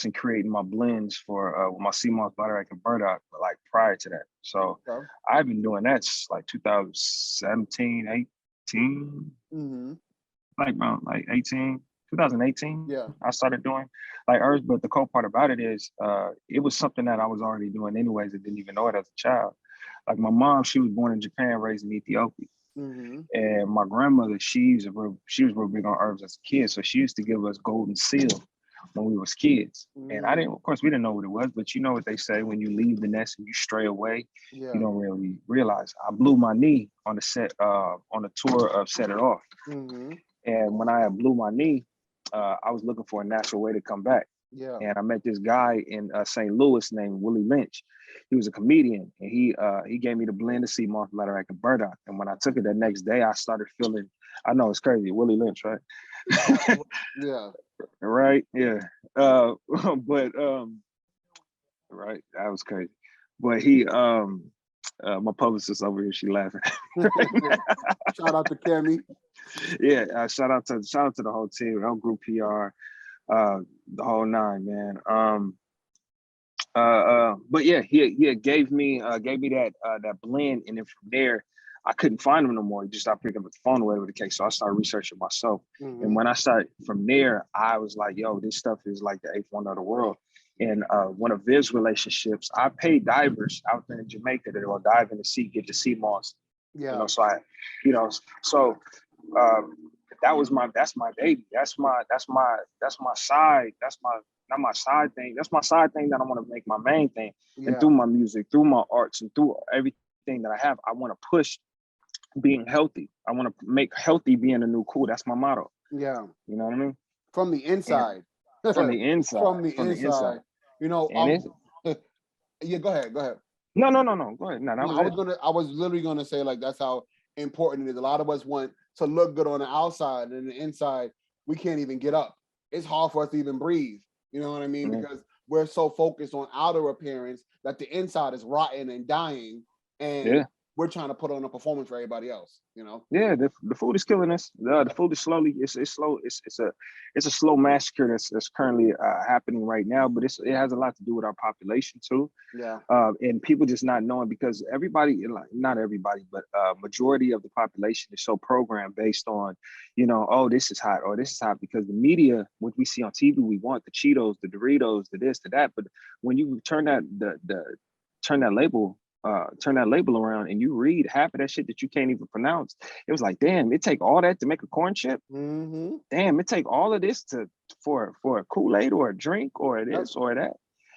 [SPEAKER 2] and creating my blends for my sea moss, bladderwrack, and burdock, like prior to that. So I've been doing that like 2017, 18, like around like 18, 2018. Yeah, I started doing like herbs, but the cool part about it is it was something that I was already doing anyways. I didn't even know it as a child. Like my mom, she was born in Japan, raised in Ethiopia. Mm-hmm. And my grandmother, she was real big on herbs as a kid. So she used to give us golden seal when we was kids. Mm-hmm. And of course, we didn't know what it was, but you know what they say, when you leave the nest and you stray away, you don't really realize. I blew my knee on the set, on the tour of Set It Off. Mm-hmm. And when I blew my knee, I was looking for a natural way to come back. Yeah. And I met this guy in St. Louis named Willie Lynch. He was a comedian, and he gave me the blend of sea moss, bladderwrack, and burdock. And when I took it the next day, I started feeling. I know it's crazy, Willie Lynch, right? Yeah. Right. Yeah. But right, that was crazy. But he my publicist over here, she laughing.
[SPEAKER 1] Shout out to Cammy.
[SPEAKER 2] Yeah, shout out to the whole team, whole group PR, the whole nine, man. But yeah, he gave me that blend, and then from there, I couldn't find them no more. You just stopped picking up the phone or whatever the case. So I started researching myself. And when I started from there, I was like, yo, this stuff is like the eighth wonder of the world. And one of Viv's relationships, I paid divers out there in Jamaica that will dive in the sea, get the sea moss.
[SPEAKER 1] Yeah.
[SPEAKER 2] You know, so that's my baby. That's my side. Not my side thing. That's my side thing that I want to make my main thing.
[SPEAKER 1] Yeah.
[SPEAKER 2] And through my music, through my arts, and through everything that I have, I want to push being healthy. I want to make healthy being the new cool. That's my motto.
[SPEAKER 1] Yeah.
[SPEAKER 2] You know what I mean?
[SPEAKER 1] From the inside.
[SPEAKER 2] From the inside.
[SPEAKER 1] From the inside. You know, yeah, go ahead.
[SPEAKER 2] No. Go ahead. No,
[SPEAKER 1] I was literally gonna say, like, that's how important it is. A lot of us want to look good on the outside, and the inside, we can't even get up. It's hard for us to even breathe. You know what I mean?
[SPEAKER 2] Mm-hmm.
[SPEAKER 1] Because we're so focused on outer appearance that the inside is rotten and dying, and we're trying to put on a performance for everybody else. You know?
[SPEAKER 2] Yeah, the food is killing us. The food is slowly. It's slow. It's a slow massacre that's currently happening right now. But it has a lot to do with our population too.
[SPEAKER 1] Yeah.
[SPEAKER 2] And people just not knowing, because everybody, not everybody, but majority of the population is so programmed based on, you know, oh, this is hot, or this is hot, because the media, what we see on TV, we want the Cheetos, the Doritos, the this, the that. But when you turn that label around and you read half of that shit that you can't even pronounce, it was like, damn, it take all that to make a corn chip.
[SPEAKER 1] Mm-hmm.
[SPEAKER 2] Damn, it take all of this for a Kool-Aid or a drink or this or that.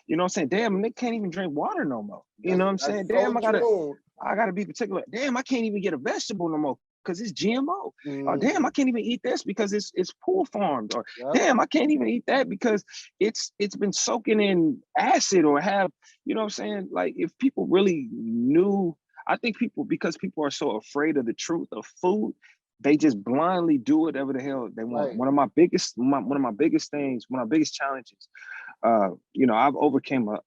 [SPEAKER 2] You know what I'm saying? Damn, they can't even drink water no more. You know what I'm saying? Damn, I gotta be particular. Damn, I can't even get a vegetable no more because it's GMO. Or damn, I can't even eat this because it's pool farmed. Or damn, I can't even eat that because it's been soaking in acid, or have, you know what I'm saying? Like, if people really knew, I think because people are so afraid of the truth of food, they just blindly do whatever the hell they want. Right. One of my biggest challenges, you know, I've overcome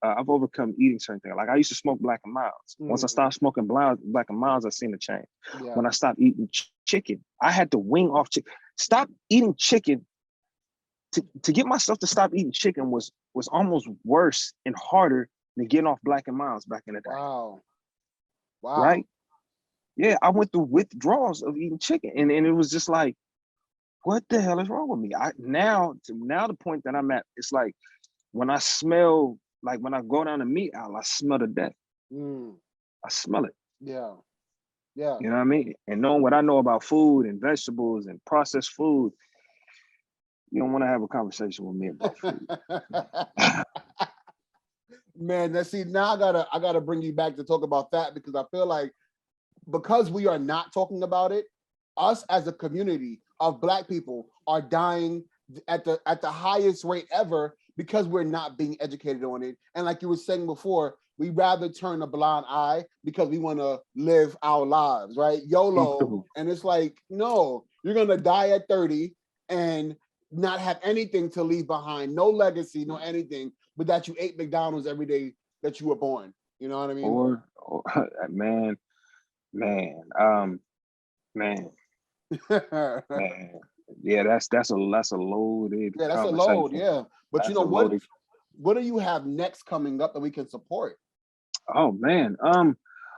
[SPEAKER 2] eating certain things. Like, I used to smoke Black and Milds. Once I stopped smoking Black and Milds, I seen a change. Yeah. When I stopped eating chicken, I had to wing off chicken. Stop eating chicken. To get myself to stop eating chicken was almost worse and harder than getting off Black and Milds back in the day.
[SPEAKER 1] Wow.
[SPEAKER 2] Right? Yeah, I went through withdrawals of eating chicken, and it was just like, what the hell is wrong with me? Now the point that I'm at, it's like, when I smell, like when I go down the meat aisle, I smell the death. I smell it.
[SPEAKER 1] Yeah.
[SPEAKER 2] You know what I mean? And knowing what I know about food and vegetables and processed food, you don't want to have a conversation with me about food.
[SPEAKER 1] Man, now I gotta bring you back to talk about that, because I feel like, because we are not talking about it, us as a community of Black people are dying at the highest rate ever, because we're not being educated on it. And like you were saying before, we rather turn a blind eye because we want to live our lives, right? YOLO. And it's like, no, you're gonna die at 30 and not have anything to leave behind, no legacy, no anything, but that you ate McDonald's every day that you were born. You know what I mean?
[SPEAKER 2] Or man. Yeah, that's a loaded.
[SPEAKER 1] Yeah, that's a load. Yeah, but that's, you know what do you have next coming up that we can support?
[SPEAKER 2] Oh man,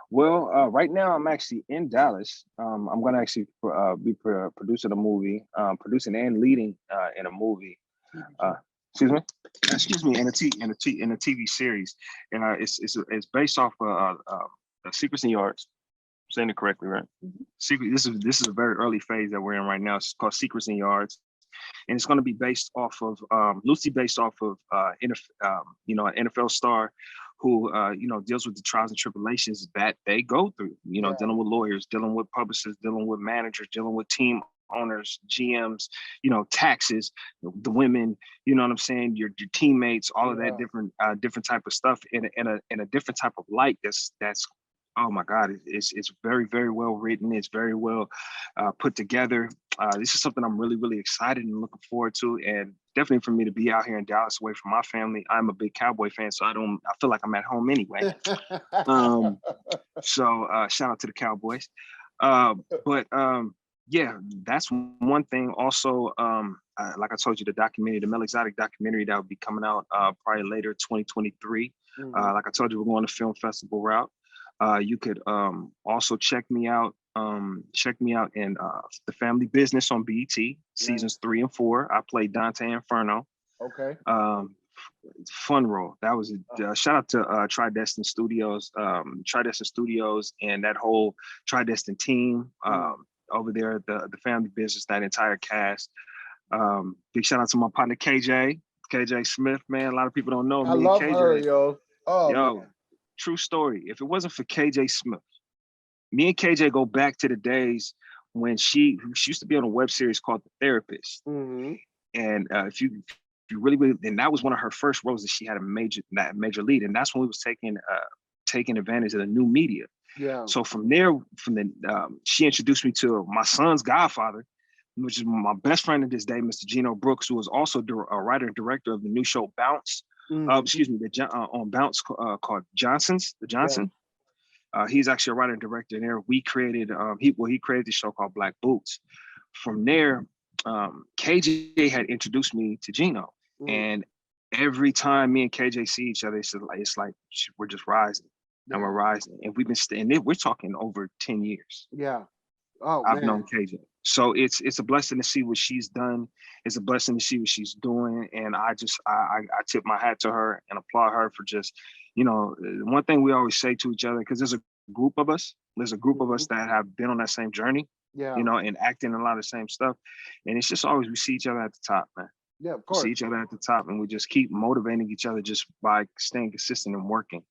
[SPEAKER 2] well, right now I'm actually in Dallas. I'm gonna actually be producing a movie, producing and leading in a movie. Excuse me, in a TV series, and it's based off Secrets and Yards. I'm saying it correctly, right? Mm-hmm. This is a very early phase that we're in right now. It's called Secrets and Yards, and it's going to be based off of loosely based off of an NFL star who deals with the trials and tribulations that they go through. You know, dealing with lawyers, dealing with publishers, dealing with managers, dealing with team owners, GMs, taxes, the women, you know what I'm saying, your teammates, all of that different type of stuff in a different type of light. That's oh my God, it's very, very well written. It's very well put together. This is something I'm really, really excited and looking forward to. And definitely for me to be out here in Dallas away from my family. I'm a big Cowboy fan, so I feel like I'm at home anyway. So shout out to the Cowboys. Yeah, that's one thing. Also, like I told you, the Mel Exotic documentary that will be coming out probably later 2023. Like I told you, we're going to film festival route. You could also check me out check me out in The Family Business on BET, seasons 3 and 4. I played Dante Inferno.
[SPEAKER 1] Okay.
[SPEAKER 2] Fun role. That was a shout out to Tridestin Studios, and that whole Tridestin team over there at the Family Business, that entire cast. Big shout out to my partner KJ Smith, man. A lot of people don't know
[SPEAKER 1] I
[SPEAKER 2] me
[SPEAKER 1] love
[SPEAKER 2] and KJ.
[SPEAKER 1] her, yo. Oh,
[SPEAKER 2] yo,
[SPEAKER 1] man.
[SPEAKER 2] True story. If it wasn't for KJ Smith, me and KJ go back to the days when she used to be on a web series called The Therapist.
[SPEAKER 1] Mm-hmm.
[SPEAKER 2] And if you really, and that was one of her first roles that she had a major lead, and that's when we was taking advantage of the new media.
[SPEAKER 1] Yeah.
[SPEAKER 2] So from there, she introduced me to my son's godfather, which is my best friend to this day, Mr. Gino Brooks, who was also a writer and director of the new show Bounce. On Bounce called The Johnson. Yeah. He's actually a writer and director, and there we created he created the show called Black Boots. From there, KJ had introduced me to Gino, and every time me and KJ see each other, it's like we're just rising, and we're rising, and we've been we're talking over 10 years.
[SPEAKER 1] Yeah. Oh,
[SPEAKER 2] I've known KJ, so it's a blessing to see what she's done. It's a blessing to see what she's doing, and I tip my hat to her and applaud her for just, one thing we always say to each other, because there's a group of us that have been on that same journey.
[SPEAKER 1] Yeah.
[SPEAKER 2] And acting a lot of the same stuff. And it's just always we see each other at the top, man.
[SPEAKER 1] Yeah, of course.
[SPEAKER 2] We see each other at the top, and we just keep motivating each other just by staying consistent and working.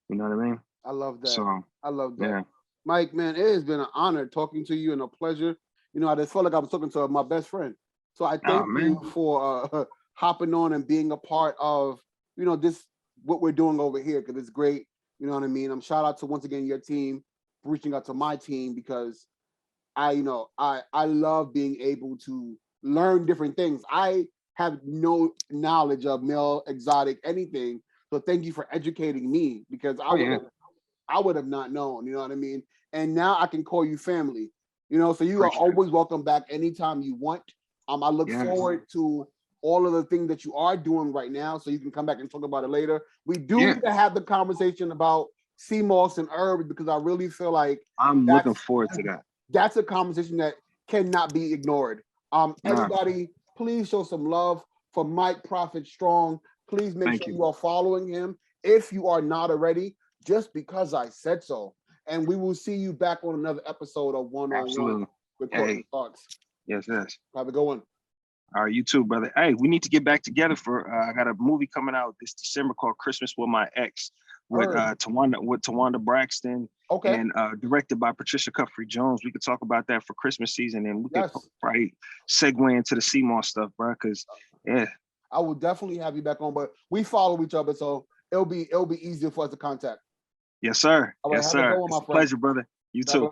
[SPEAKER 2] You know what I mean?
[SPEAKER 1] I love that.
[SPEAKER 2] So
[SPEAKER 1] I love that.
[SPEAKER 2] Yeah.
[SPEAKER 1] Mike, man, it has been an honor talking to you and a pleasure. I just felt like I was talking to my best friend. So I thank you for hopping on and being a part of, this, what we're doing over here, because it's great. You know what I mean? I'm shout out to, once again, your team, reaching out to my team, because I love being able to learn different things. I have no knowledge of male exotic anything. So thank you for educating me, because I would have not known, you know what I mean? And now I can call you family, so you are always welcome back anytime you want. I look forward to all of the things that you are doing right now, so you can come back and talk about it later. We do need to have the conversation about sea moss and herbs, because I really feel like
[SPEAKER 2] I'm looking forward to that.
[SPEAKER 1] That's a conversation that cannot be ignored. Everybody, please show some love for Mike Prophet Strong. Please make sure you are following him if you are not already, just because I said so. And we will see you back on another episode of One on One with Courtney Thoughts.
[SPEAKER 2] Yes.
[SPEAKER 1] Have a good one.
[SPEAKER 2] All right, you too, brother. Hey, we need to get back together for I got a movie coming out this December called Christmas with My Ex, with Tawanda Braxton, and directed by Patricia Cuffrey Jones. We could talk about that for Christmas season, and we could probably segue into the CMOS stuff, bro. Because
[SPEAKER 1] I will definitely have you back on, but we follow each other, so it'll be easier for us to contact.
[SPEAKER 2] Yes, sir.
[SPEAKER 1] All right,
[SPEAKER 2] yes, sir. It's a pleasure, brother. You too.